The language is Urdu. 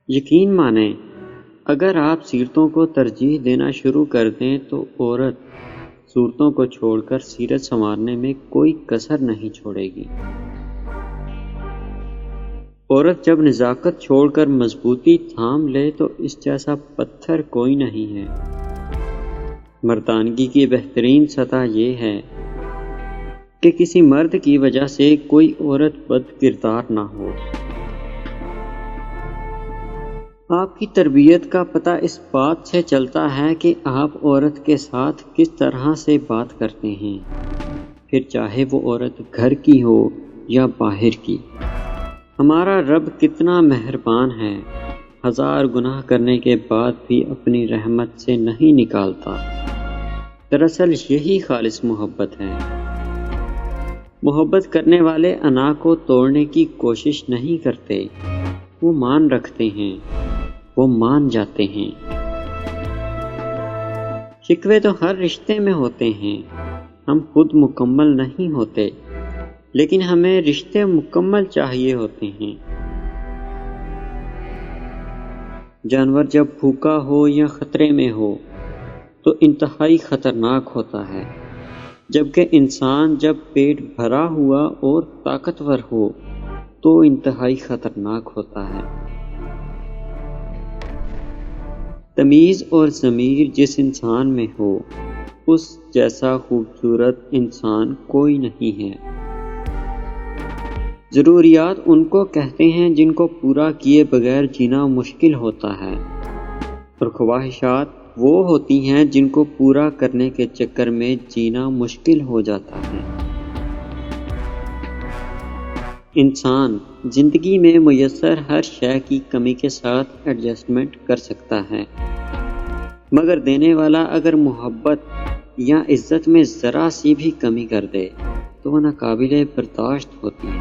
یقین مانیں، اگر آپ سیرتوں کو ترجیح دینا شروع کر دیں تو عورت صورتوں کو چھوڑ کر سیرت سنوارنے میں کوئی کسر نہیں چھوڑے گی۔ عورت جب نزاکت چھوڑ کر مضبوطی تھام لے تو اس جیسا پتھر کوئی نہیں ہے۔ مردانگی کی بہترین سطح یہ ہے کہ کسی مرد کی وجہ سے کوئی عورت بد کردار نہ ہو۔ آپ کی تربیت کا پتہ اس بات سے چلتا ہے کہ آپ عورت کے ساتھ کس طرح سے بات کرتے ہیں، پھر چاہے وہ عورت گھر کی ہو یا باہر کی۔ ہمارا رب کتنا مہربان ہے، 1000 گناہ کرنے کے بعد بھی اپنی رحمت سے نہیں نکالتا۔ دراصل یہی خالص محبت ہے۔ محبت کرنے والے انا کو توڑنے کی کوشش نہیں کرتے، وہ مان رکھتے ہیں، وہ مان جاتے ہیں۔ شکوے تو ہر رشتے میں ہوتے ہیں، ہم خود مکمل نہیں ہوتے، لیکن ہمیں رشتے مکمل چاہیے ہوتے ہیں۔ جانور جب بھوکا ہو یا خطرے میں ہو تو انتہائی خطرناک ہوتا ہے، جبکہ انسان جب پیٹ بھرا ہوا اور طاقتور ہو تو انتہائی خطرناک ہوتا ہے۔ تمیز اور ضمیر جس انسان میں ہو، اس جیسا خوبصورت انسان کوئی نہیں ہے۔ ضروریات ان کو کہتے ہیں جن کو پورا کیے بغیر جینا مشکل ہوتا ہے، اور خواہشات وہ ہوتی ہیں جن کو پورا کرنے کے چکر میں جینا مشکل ہو جاتا ہے۔ انسان زندگی میں میسر ہر شے کی کمی کے ساتھ ایڈجسٹمنٹ کر سکتا ہے، مگر دینے والا اگر محبت یا عزت میں ذرا سی بھی کمی کر دے تو وہ ناقابل برداشت ہوتی ہے۔